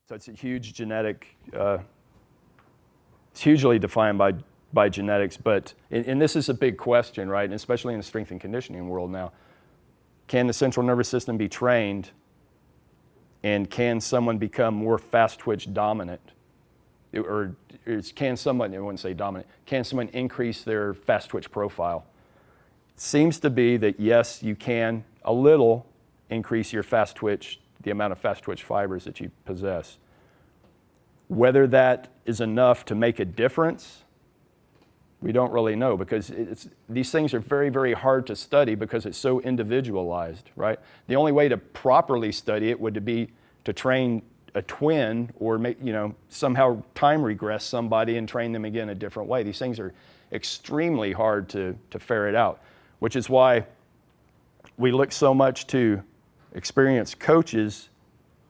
So it's a huge genetic, it's hugely defined by genetics, but, and this is a big question, right? And especially in the strength and conditioning world now. Can the central nervous system be trained, and can someone become more fast twitch dominant? Or can someone, I wouldn't say dominant, can someone increase their fast twitch profile? It seems to be that yes, you can a little increase your fast twitch, the amount of fast twitch fibers that you possess. Whether that is enough to make a difference, we don't really know, because these things are very, very hard to study because it's so individualized, right? The only way to properly study it would be to train a twin or somehow time regress somebody and train them again a different way. These things are extremely hard to ferret out, which is why we look so much to experienced coaches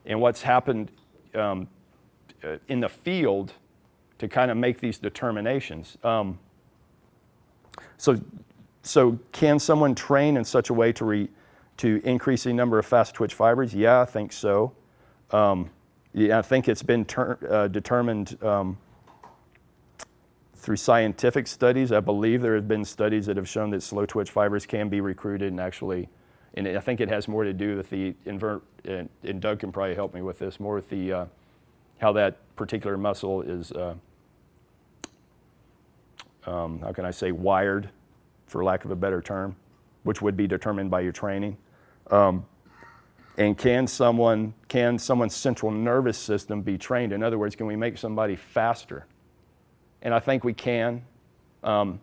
and what's happened in the field to kind of make these determinations. So can someone train in such a way to increase the number of fast twitch fibers? Yeah, I think so. Yeah, I think it's been determined through scientific studies. I believe there have been studies that have shown that slow twitch fibers can be recruited and actually, and I think it has more to do with the and Doug can probably help me with this, more with the how that particular muscle is, how can I say, wired, for lack of a better term, which would be determined by your training. And can someone's central nervous system be trained? In other words, can we make somebody faster? And I think we can, to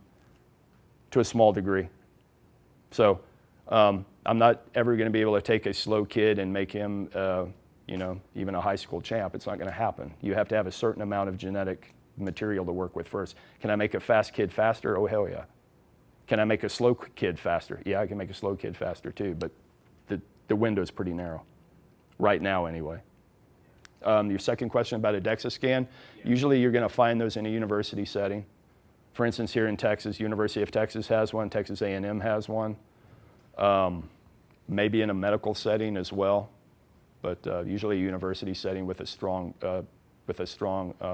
a small degree. So I'm not ever going to be able to take a slow kid and make him, even a high school champ. It's not going to happen. You have to have a certain amount of genetic material to work with first. Can I make a fast kid faster? Oh, hell yeah. Can I make a slow kid faster? Yeah, I can make a slow kid faster too, but the window is pretty narrow, right now anyway. Your second question about a DEXA scan, usually you're going to find those in a university setting. For instance, here in Texas, University of Texas has one, Texas A&M has one, maybe in a medical setting as well, but usually a university setting with a strong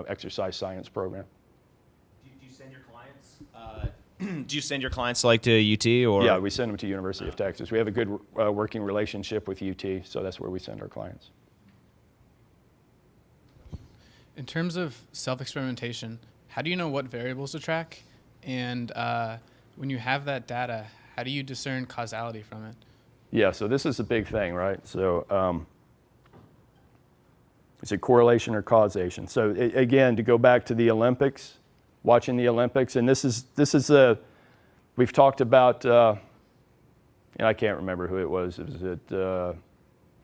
exercise science program. Do you send your clients? Do you send your clients like to UT or? Yeah, we send them to University of Texas. We have a good working relationship with UT, so that's where we send our clients. In terms of self-experimentation, how do you know what variables to track? And when you have that data, how do you discern causality from it? Yeah, so this is a big thing, right? So is it correlation or causation? So again, to go back to the Olympics, watching the Olympics, and this is we've talked about, and I can't remember who it was. Was it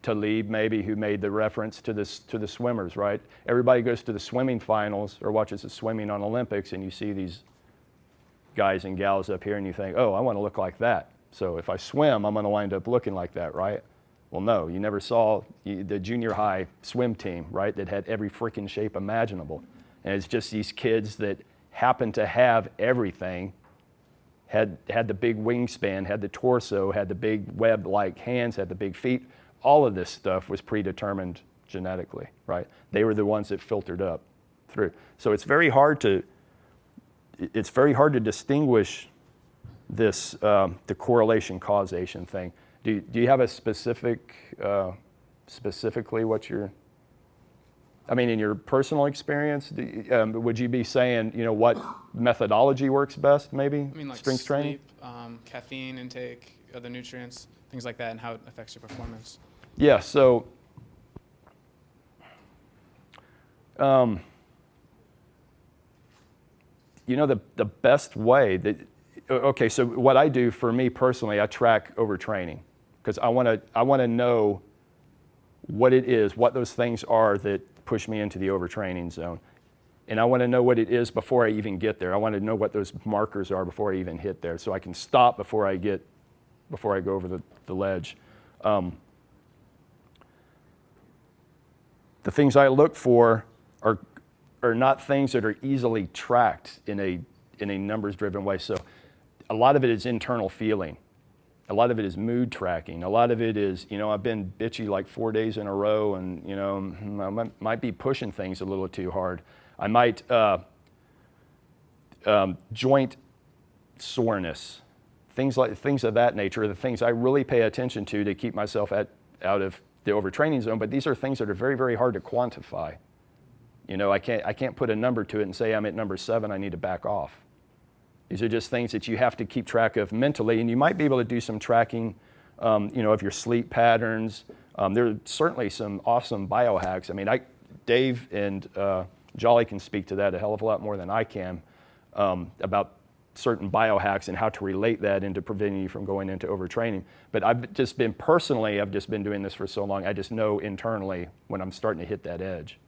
Talib maybe who made the reference to the swimmers, right? Everybody goes to the swimming finals or watches the swimming on Olympics, and you see these guys and gals up here, and you think, oh, I want to look like that. So if I swim, I'm going to wind up looking like that, right? Well, no, you never saw the junior high swim team, right, that had every freaking shape imaginable. And it's just these kids that happen to have everything, had the big wingspan, had the torso, had the big web-like hands, had the big feet. All of this stuff was predetermined genetically, right? They were the ones that filtered up through. So it's very hard to distinguish this, the correlation causation thing. Do you have a specifically what you're, I mean, in your personal experience, would you be saying, what methodology works best, maybe? I mean, like strength training? Sleep, caffeine intake, other nutrients, things like that, and how it affects your performance. Yeah, so the best way that, okay, so what I do for me personally, I track overtraining because I want to know what it is, what those things are that push me into the overtraining zone. And I want to know what it is before I even get there. I want to know what those markers are before I even hit there so I can stop before I go over the ledge. The things I look for are not things that are easily tracked in a numbers-driven way. So a lot of it is internal feeling. A lot of it is mood tracking. A lot of it is, I've been bitchy like 4 days in a row, and I might be pushing things a little too hard. I might joint soreness, things of that nature are the things I really pay attention to keep myself out of the overtraining zone. But these are things that are very, very hard to quantify. I can't put a number to it and say I'm at number 7, I need to back off. These are just things that you have to keep track of mentally, and you might be able to do some tracking, of your sleep patterns. There are certainly some awesome biohacks. I mean, Dave and Jolly can speak to that a hell of a lot more than I can about certain biohacks and how to relate that into preventing you from going into overtraining. But I've just been doing this for so long, I just know internally when I'm starting to hit that edge.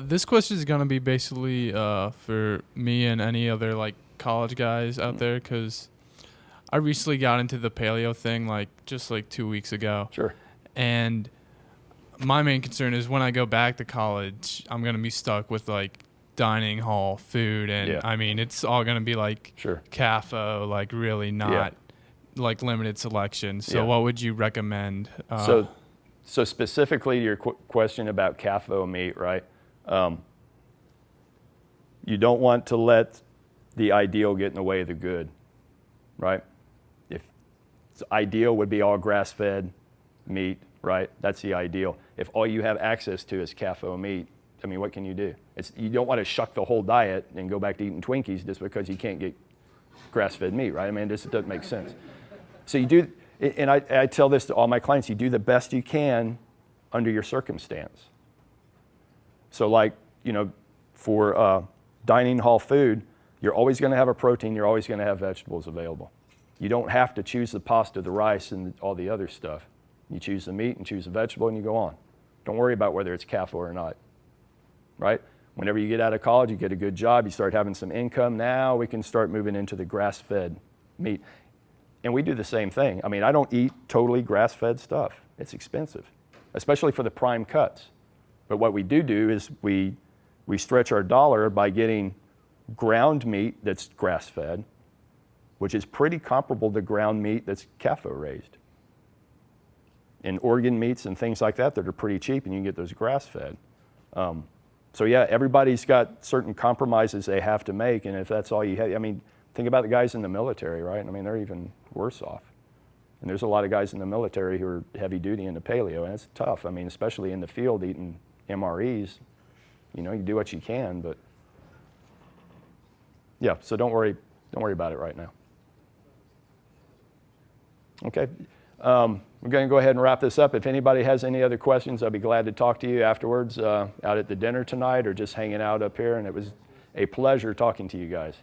This question is going to be basically for me and any other like college guys out there, because I recently got into the paleo thing just 2 weeks ago. Sure. And my main concern is when I go back to college, I'm going to be stuck with dining hall food. And Yeah. I mean, it's all going to be Sure. CAFO, really not limited selection. So Yeah. what would you recommend? So specifically to your question about CAFO meat, right? You don't want to let the ideal get in the way of the good, right? If the ideal would be all grass-fed meat, right? That's the ideal. If all you have access to is CAFO meat, I mean, what can you do? You don't want to shuck the whole diet and go back to eating Twinkies just because you can't get grass-fed meat, right? I mean, this doesn't make sense. So you do, and I tell this to all my clients, you do the best you can under your circumstance. So for dining hall food, you're always going to have a protein, you're always going to have vegetables available. You don't have to choose the pasta, the rice, and all the other stuff. You choose the meat and choose the vegetable and you go on. Don't worry about whether it's CAFO or not, right? Whenever you get out of college, you get a good job, you start having some income, now we can start moving into the grass-fed meat. And we do the same thing. I mean, I don't eat totally grass-fed stuff. It's expensive, especially for the prime cuts. But what we do is we stretch our dollar by getting ground meat that's grass-fed, which is pretty comparable to ground meat that's CAFO raised. And organ meats and things like that are pretty cheap, and you can get those grass-fed. So yeah, everybody's got certain compromises they have to make, and if that's all you have, I mean, think about the guys in the military, right? I mean, they're even worse off. And there's a lot of guys in the military who are heavy duty into paleo, and it's tough. I mean, especially in the field eating MREs, you do what you can, but yeah, so don't worry about it right now. Okay, we're going to go ahead and wrap this up. If anybody has any other questions, I'll be glad to talk to you afterwards out at the dinner tonight or just hanging out up here, and it was a pleasure talking to you guys.